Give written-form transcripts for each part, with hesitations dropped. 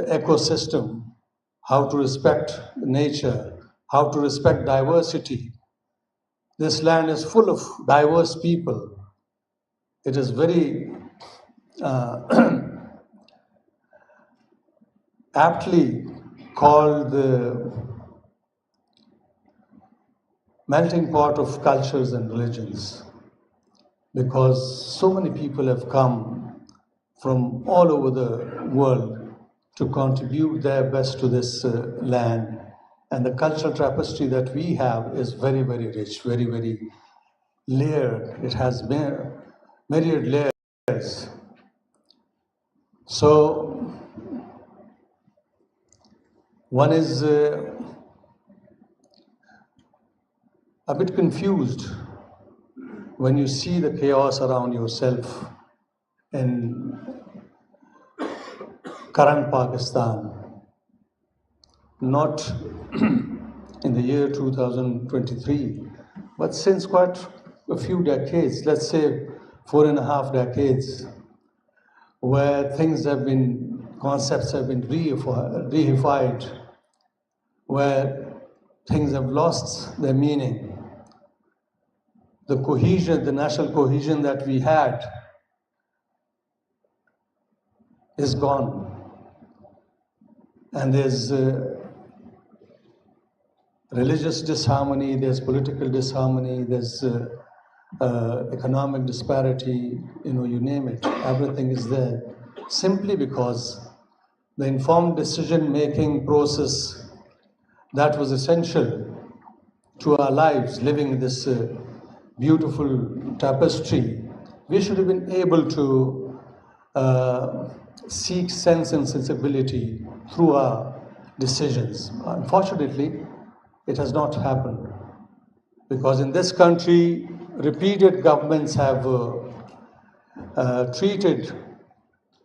ecosystem, how to respect nature, how to respect diversity. This land is full of diverse people. It is very aptly called the melting pot of cultures and religions, because so many people have come from all over the world to contribute their best to this land. And the cultural tapestry that we have is very, very rich, very, very layered. It has myriad layers. So one is a bit confused when you see the chaos around yourself in current Pakistan, not in the year 2023, but since quite a few decades, let's say 4.5 decades, where concepts have been reified, where things have lost their meaning. The cohesion, the national cohesion that we had is gone. And there's religious disharmony, there's political disharmony, there's economic disparity, you name it, everything is there. Simply because the informed decision-making process that was essential to our lives, living in this beautiful tapestry, we should have been able to seek sense and sensibility through our decisions. Unfortunately, it has not happened, because in this country, repeated governments have treated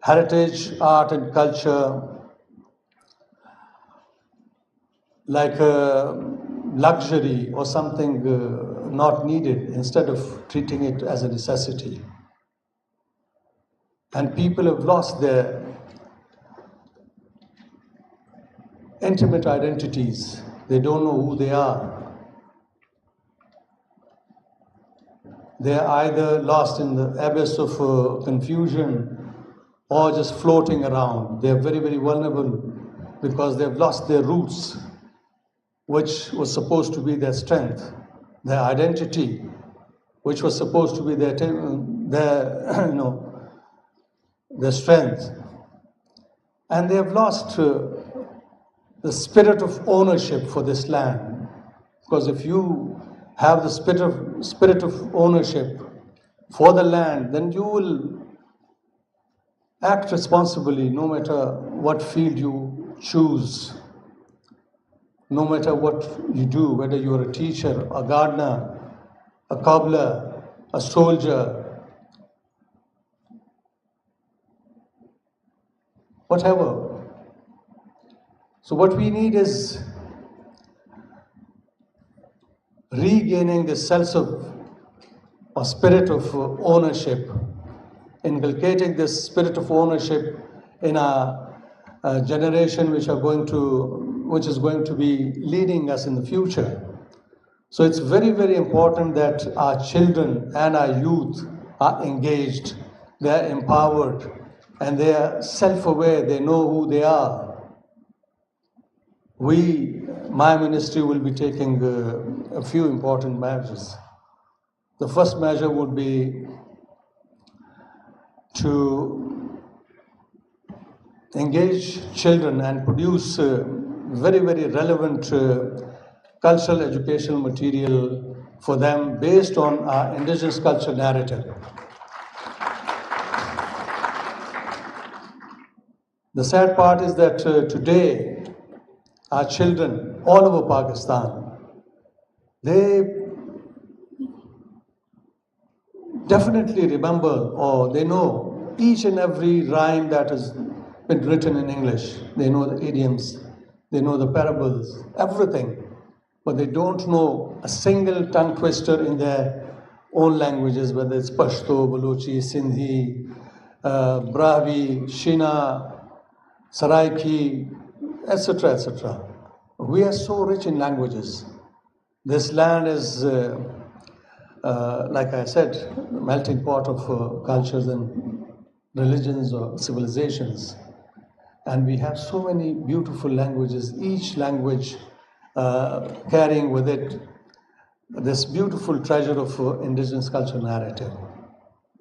heritage, art and culture like a luxury or something not needed, instead of treating it as a necessity. And people have lost their intimate identities. They don't know who they are. They're either lost in the abyss of confusion or just floating around. They're very, very vulnerable because they've lost their roots, which was supposed to be their strength, their identity, which was supposed to be their strength. And they have lost the spirit of ownership for this land. Because if you have the spirit of ownership for the land, then you will act responsibly no matter what field you choose, no matter what you do, whether you're a teacher, a gardener, a cobbler, a soldier, whatever. So what we need is regaining the sense of or spirit of ownership, inculcating this spirit of ownership in a generation which is going to be leading us in the future. So it's very, very important that our children and our youth are engaged, they're empowered, and they are self-aware, they know who they are. My ministry will be taking a few important measures. The first measure would be to engage children and produce very, very relevant cultural educational material for them based on our indigenous culture narrative. The sad part is that today, our children all over Pakistan, they definitely remember or they know each and every rhyme that has been written in English. They know the idioms, they know the parables, everything. But they don't know a single tongue twister in their own languages, whether it's Pashto, Balochi, Sindhi, Brahvi, Shina, Saraiki, etc., etc. We are so rich in languages. This land is, like I said, the melting pot of cultures and religions or civilizations. And we have so many beautiful languages, each language carrying with it this beautiful treasure of indigenous cultural narrative.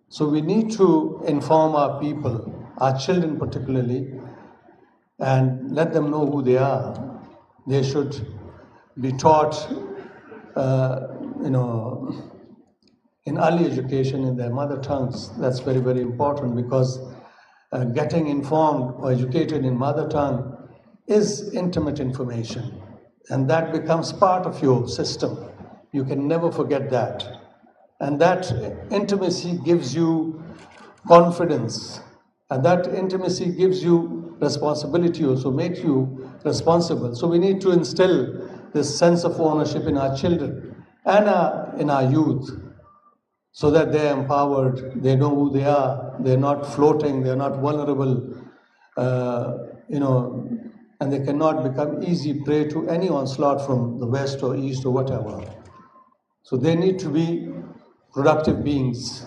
So we need to inform our people, our children particularly, and let them know who they are. They should be taught, in early education in their mother tongues. That's very, very important, because getting informed or educated in mother tongue is intimate information, and that becomes part of your system. You can never forget that. And that intimacy gives you confidence, and that intimacy gives you responsibility, also makes you responsible. So we need to instill this sense of ownership in our children and in our youth, so that they're empowered, they know who they are, they're not floating, they're not vulnerable, and they cannot become easy prey to any onslaught from the west or east or whatever. So they need to be productive beings.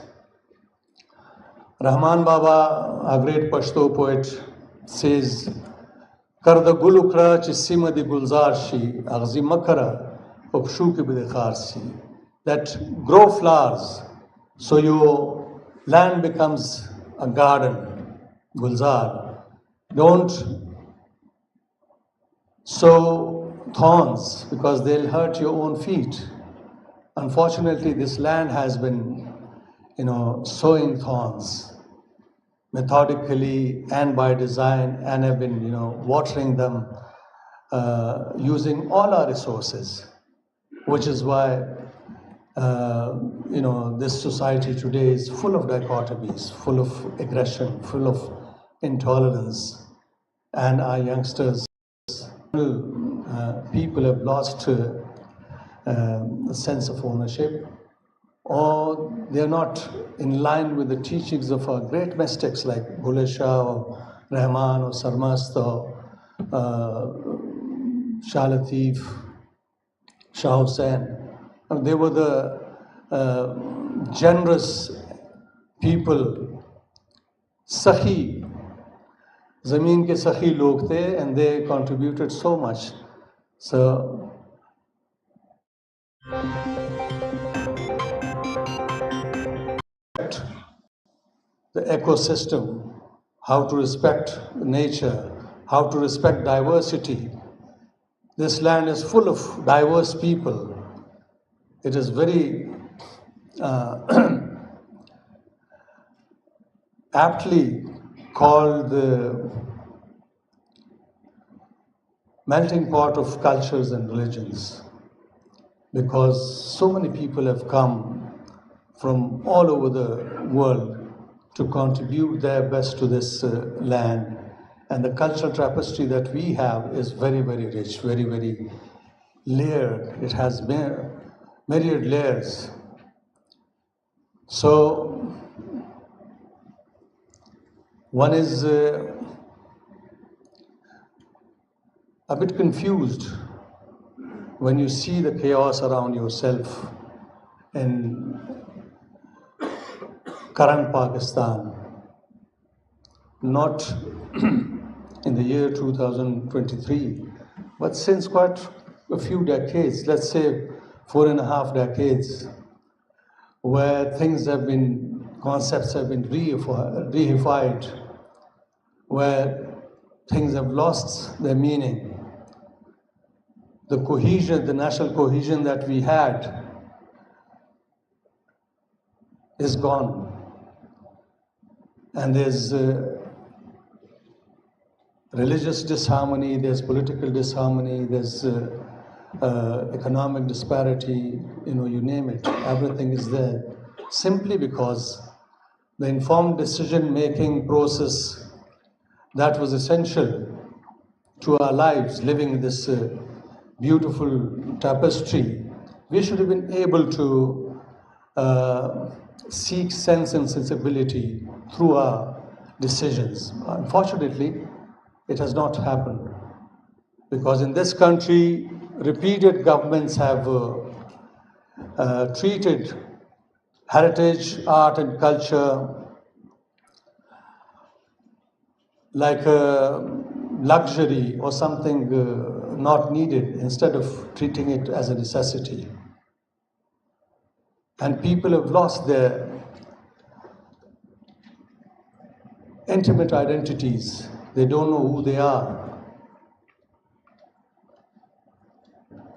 Rahman Baba, a great Pashto poet, says, Karda gulukra chisima di gulzarshi, agzi makara, popshu ki bide kharsi. That grow flowers, so your land becomes a garden, gulzar. Don't sow thorns, because they'll hurt your own feet. Unfortunately, this land has been, sowing thorns methodically and by design, and have been, watering them, using all our resources, which is why, this society today is full of dichotomies, full of aggression, full of intolerance, and our youngsters, people have lost a sense of ownership, or they're not in line with the teachings of our great mystics like Bhule Shah or Rahman or Sarmast or Shah Latif, Shah Hussain. They were the generous people, Sakhi, Zameen ke Sakhi log the, and they contributed so much. So the ecosystem, how to respect nature, how to respect diversity. This land is full of diverse people. It is very aptly called the melting pot of cultures and religions, because so many people have come from all over the world to contribute their best to this land. And the cultural tapestry that we have is very, very rich, very, very layered. It has myriad layers. So one is a bit confused when you see the chaos around yourself in current Pakistan, not in the year 2023, but since quite a few decades, let's say 4.5 decades, where concepts have been reified, where things have lost their meaning. The cohesion, the national cohesion that we had is gone. And there's religious disharmony, there's political disharmony, there's economic disparity, you name it, everything is there. Simply because the informed decision-making process that was essential to our lives, living in this beautiful tapestry, we should have been able to seek sense and sensibility through our decisions. Unfortunately, it has not happened. Because in this country, repeated governments have treated heritage, art and culture like a luxury or something not needed, instead of treating it as a necessity. And people have lost their intimate identities. They don't know who they are.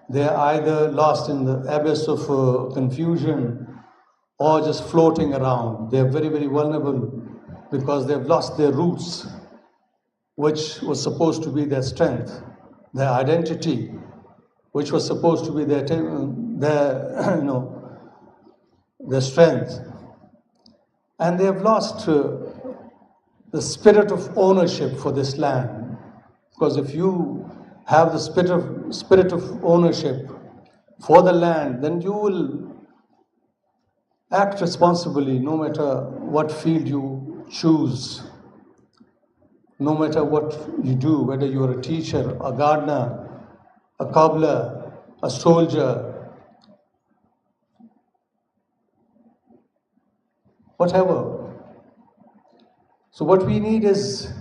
They are either lost in the abyss of confusion or just floating around. They are very, very vulnerable because they've lost their roots, which was supposed to be their strength, their identity, which was supposed to be their strength. And they have lost the spirit of ownership for this land. Because if you have the spirit of ownership for the land, then you will act responsibly no matter what field you choose, no matter what you do, whether you are a teacher, a gardener, a cobbler, a soldier, whatever. So what we need is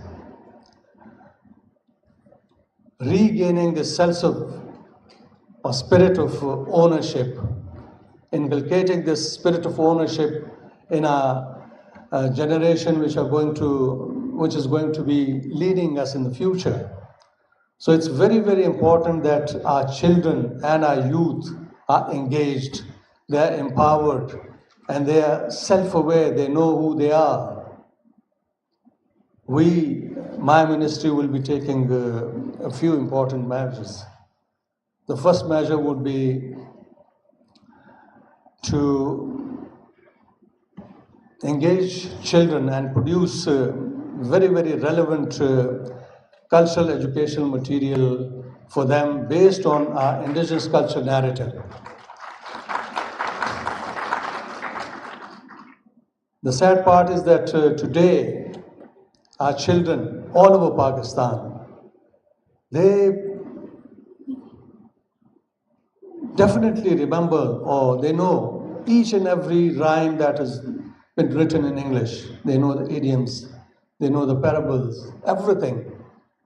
regaining the sense of or spirit of ownership, inculcating this spirit of ownership in a generation which is going to be leading us in the future. So it's very, very important that our children and our youth are engaged, they're empowered, and they are self-aware, they know who they are. My ministry will be taking a few important measures. The first measure would be to engage children and produce very, very relevant cultural educational material for them based on our indigenous culture narrative. The sad part is that today, our children all over Pakistan, they definitely remember or they know each and every rhyme that has been written in English. They know the idioms, they know the parables, everything.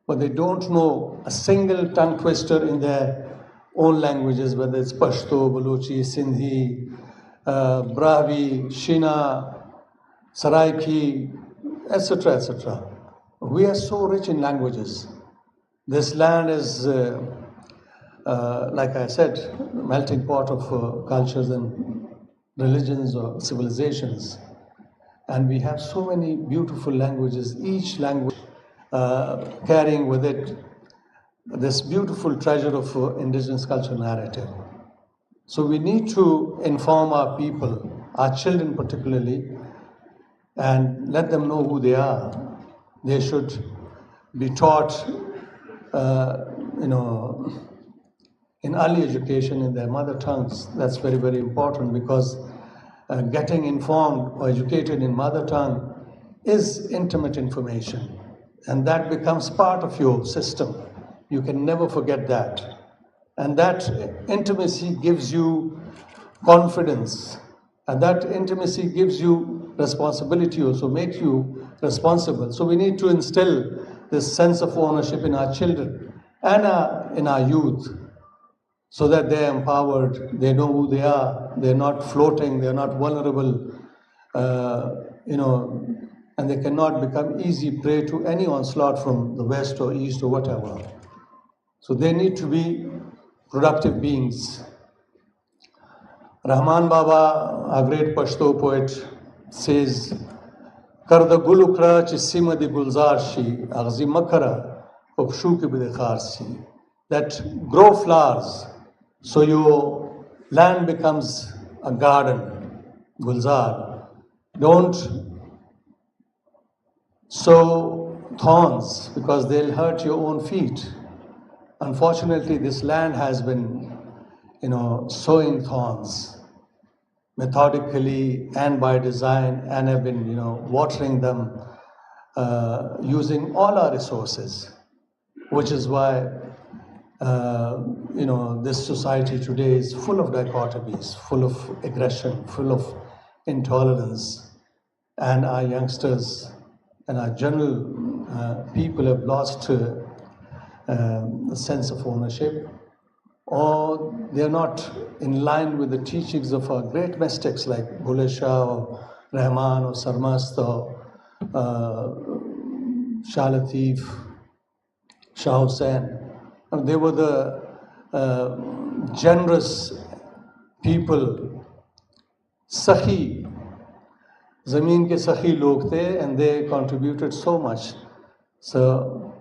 But they don't know a single tongue twister in their own languages, whether it's Pashto, Balochi, Sindhi, Brahvi, Shina, Saraiki, etc., etc. We are so rich in languages. This land is, like I said, a melting pot of cultures and religions or civilizations. And we have so many beautiful languages, each language carrying with it this beautiful treasure of indigenous culture narrative. So we need to inform our people, our children particularly, and let them know who they are. They should be taught, in early education in their mother tongues. That's very, very important, because getting informed or educated in mother tongue is intimate information, and that becomes part of your system. You can never forget that. And that intimacy gives you confidence, and that intimacy gives you responsibility, also makes you responsible. So we need to instill this sense of ownership in our children and in our youth, so that they're empowered, they know who they are, they're not floating, they're not vulnerable, and they cannot become easy prey to any onslaught from the west or east or whatever. So they need to be productive beings. Rahman Baba, a great Pashto poet, says, Karda gulukra chisima di gulzarshi, agzi makara, opshuki bidekharsi. That grow flowers, so your land becomes a garden, gulzar. Don't sow thorns, because they'll hurt your own feet. Unfortunately, this land has been, sowing thorns methodically and by design, and have been, watering them using all our resources. which is why this society today is full of dichotomies, full of aggression, full of intolerance, and our youngsters and our general people have lost a sense of ownership, or they are not in line with the teachings of our great mystics like Bhule Shah or Rahman or Sarmast or Shah Latif, Shah Hussain. They were the generous people, Sakhi, Zameen ke Sakhi log the, and they contributed so much. So